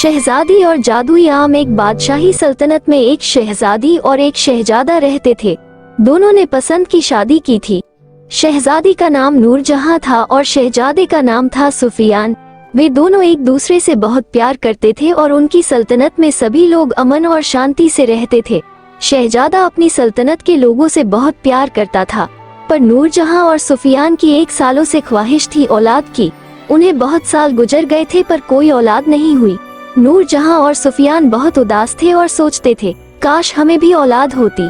शहजादी और जादुई आम। एक बादशाही सल्तनत में एक शहजादी और एक शहजादा रहते थे। दोनों ने पसंद की शादी की थी। शहजादी का नाम नूरजहां था और शहजादे का नाम था सुफियान। वे दोनों एक दूसरे से बहुत प्यार करते थे और उनकी सल्तनत में सभी लोग अमन और शांति से रहते थे। शहजादा अपनी सल्तनत के लोगों से बहुत प्यार करता था, पर नूरजहां और सुफियान की एक सालों से ख्वाहिश थी औलाद की। उन्हें बहुत साल गुजर गए थे पर कोई औलाद नहीं हुई। नूरजहां और सुफियान बहुत उदास थे और सोचते थे, काश हमें भी औलाद होती।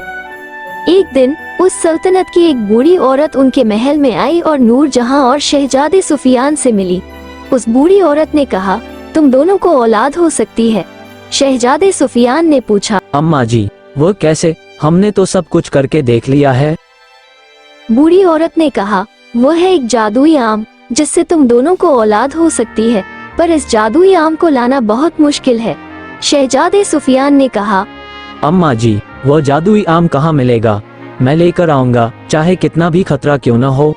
एक दिन उस सल्तनत की एक बूढ़ी औरत उनके महल में आई और नूरजहां और शहजादे सुफियान से मिली। उस बूढ़ी औरत ने कहा, तुम दोनों को औलाद हो सकती है। शहजादे सुफियान ने पूछा, अम्मा जी, वो कैसे? हमने तो सब कुछ करके देख लिया है। बूढ़ी औरत ने कहा, वो है एक जादुई आम जिससे तुम दोनों को औलाद हो सकती है, पर इस जादुई आम को लाना बहुत मुश्किल है। शहजादे सुफियान ने कहा, अम्मा जी, वो जादुई आम कहाँ मिलेगा? मैं लेकर आऊंगा, चाहे कितना भी खतरा क्यों न हो।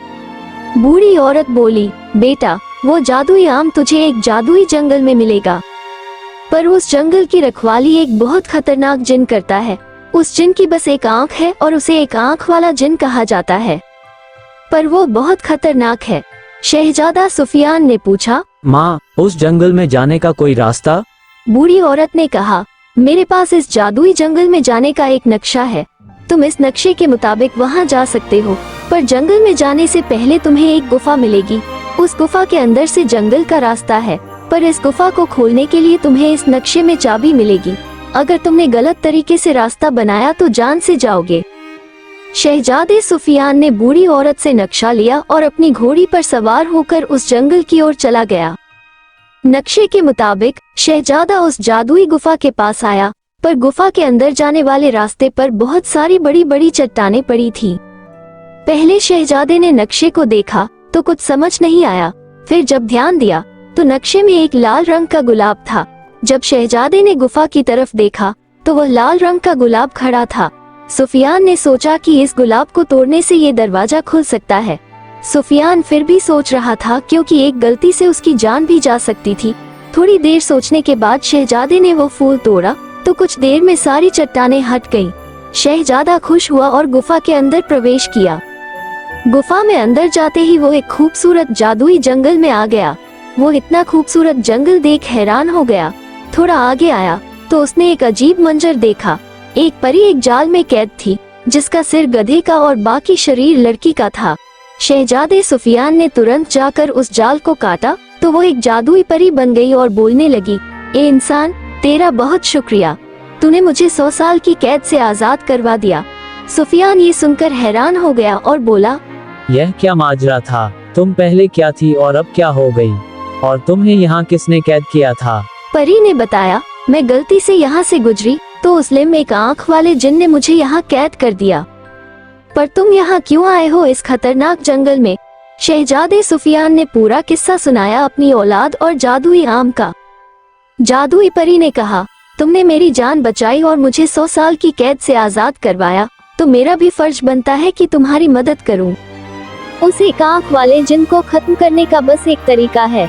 बूढ़ी औरत बोली, बेटा, वो जादुई आम तुझे एक जादुई जंगल में मिलेगा, पर उस जंगल की रखवाली एक बहुत खतरनाक जिन करता है। उस जिन की बस एक आंख है और उसे एक आंख वाला जिन कहा जाता है, पर वो बहुत खतरनाक है। शहजादा सुफियान ने पूछा, माँ, उस जंगल में जाने का कोई रास्ता? बूढ़ी औरत ने कहा, मेरे पास इस जादुई जंगल में जाने का एक नक्शा है। तुम इस नक्शे के मुताबिक वहाँ जा सकते हो, पर जंगल में जाने से पहले तुम्हें एक गुफा मिलेगी। उस गुफा के अंदर से जंगल का रास्ता है, पर इस गुफा को खोलने के लिए तुम्हें इस नक्शे में चाबी मिलेगी। अगर तुमने गलत तरीके से रास्ता बनाया तो जान से जाओगे। शहजादे सुफियान ने बूढ़ी औरत से नक्शा लिया और अपनी घोड़ी पर सवार होकर उस जंगल की ओर चला गया। नक्शे के मुताबिक शहजादा उस जादुई गुफा के पास आया, पर गुफा के अंदर जाने वाले रास्ते पर बहुत सारी बड़ी बड़ी चट्टानें पड़ी थी। पहले शहजादे ने नक्शे को देखा तो कुछ समझ नहीं आया, फिर जब ध्यान दिया तो नक्शे में एक लाल रंग का गुलाब था। जब शहजादे ने गुफा की तरफ देखा तो वह लाल रंग का गुलाब खड़ा था। सुफियान ने सोचा कि इस गुलाब को तोड़ने से ये दरवाजा खुल सकता है। सुफियान फिर भी सोच रहा था, क्योंकि एक गलती से उसकी जान भी जा सकती थी। थोड़ी देर सोचने के बाद शहजादे ने वो फूल तोड़ा तो कुछ देर में सारी चट्टानें हट गईं। शहजादा खुश हुआ और गुफा के अंदर प्रवेश किया। गुफा में अंदर जाते ही वो एक खूबसूरत जादुई जंगल में आ गया। वो इतना खूबसूरत जंगल देख हैरान हो गया। थोड़ा आगे आया तो उसने एक अजीब मंजर देखा। एक परी एक जाल में कैद थी, जिसका सिर गधे का और बाकी शरीर लड़की का था। शहजादे सुफियान ने तुरंत जाकर उस जाल को काटा तो वो एक जादुई परी बन गई और बोलने लगी, ए इंसान, तेरा बहुत शुक्रिया, तूने मुझे 100 साल की कैद से आजाद करवा दिया। सुफियान ये सुनकर हैरान हो गया और बोला, यह क्या माजरा था? तुम पहले क्या थी और अब क्या हो गई? और तुम्हें यहाँ किसने कैद किया था? परी ने बताया, मैं गलती से यहाँ से गुजरी तो उस लिम एक आंख वाले जिन ने मुझे यहाँ कैद कर दिया। पर तुम यहाँ क्यों आए हो इस खतरनाक जंगल में? शहजादे सुफियान ने पूरा किस्सा सुनाया अपनी औलाद और जादुई आम का। जादुई परी ने कहा, तुमने मेरी जान बचाई और मुझे 100 साल की कैद से आजाद करवाया, तो मेरा भी फर्ज बनता है कि तुम्हारी मदद करूं। उस एक आंख वाले जिन को खत्म करने का बस एक तरीका है,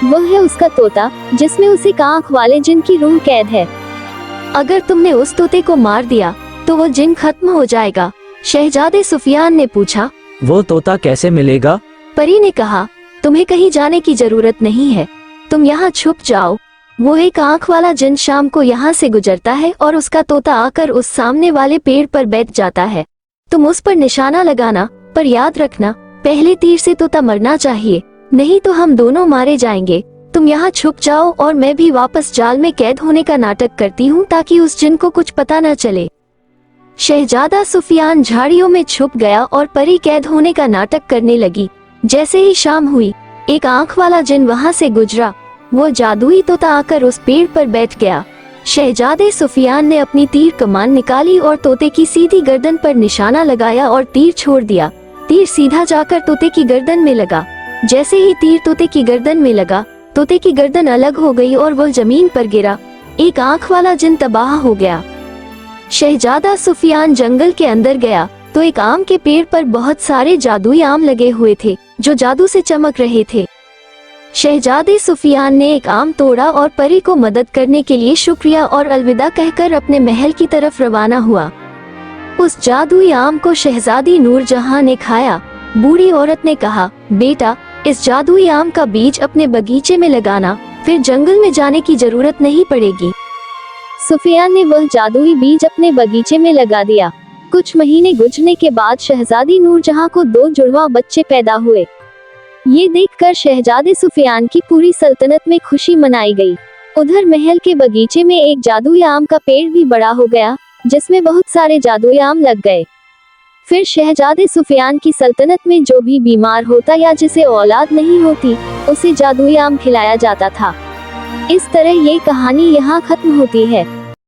वह है उसका तोता, जिसमें उस एक आंख वाले जिन की रूह कैद है। अगर तुमने उस तोते को मार दिया तो वो जिन खत्म हो जाएगा। शहजादे सुफियान ने पूछा, वो तोता कैसे मिलेगा? परी ने कहा, तुम्हें कहीं जाने की जरूरत नहीं है, तुम यहाँ छुप जाओ। वो एक आंख वाला जिन शाम को यहाँ से गुजरता है और उसका तोता आकर उस सामने वाले पेड़ पर बैठ जाता है। तुम उस पर निशाना लगाना, पर याद रखना, पहले तीर से तोता मरना चाहिए, नहीं तो हम दोनों मारे जाएंगे। तुम यहाँ छुप जाओ और मैं भी वापस जाल में कैद होने का नाटक करती हूँ ताकि उस जिन को कुछ पता न चले। शहजादा सुफियान झाड़ियों में छुप गया और परी कैद होने का नाटक करने लगी। जैसे ही शाम हुई, एक आंख वाला जिन वहाँ से गुजरा। वो जादुई तोता आकर उस पेड़ पर बैठ गया। शहजादे सुफियान ने अपनी तीर कमान निकाली और तोते की सीधी गर्दन पर निशाना लगाया और तीर छोड़ दिया। तीर सीधा जाकर तोते की गर्दन में लगा। जैसे ही तीर तोते की गर्दन में लगा, तोते की गर्दन अलग हो गई और वह जमीन पर गिरा। एक आंख वाला जिन तबाह हो गया। शहजादा सुफियान जंगल के अंदर गया तो एक आम के पेड़ पर बहुत सारे जादुई आम लगे हुए थे, जो जादू से चमक रहे थे। शहजादे सुफियान ने एक आम तोड़ा और परी को मदद करने के लिए शुक्रिया और अलविदा कहकर अपने महल की तरफ रवाना हुआ। उस जादुई आम को शहजादी नूरजहां ने खाया। बूढ़ी औरत ने कहा, बेटा, इस जादुई आम का बीज अपने बगीचे में लगाना, फिर जंगल में जाने की जरूरत नहीं पड़ेगी। सुफियान ने वह जादुई बीज अपने बगीचे में लगा दिया। कुछ महीने गुजरने के बाद शहजादी नूरजहां को 2 जुड़वा बच्चे पैदा हुए। ये देखकर शहजादे सुफियान की पूरी सल्तनत में खुशी मनाई गई। उधर महल के बगीचे में एक जादुई आम का पेड़ भी बड़ा हो गया, जिसमें बहुत सारे जादुई आम लग गए। फिर शहजादे सुफियान की सल्तनत में जो भी बीमार होता या जिसे औलाद नहीं होती, उसे जादुई आम खिलाया जाता था। इस तरह ये कहानी यहाँ खत्म होती है।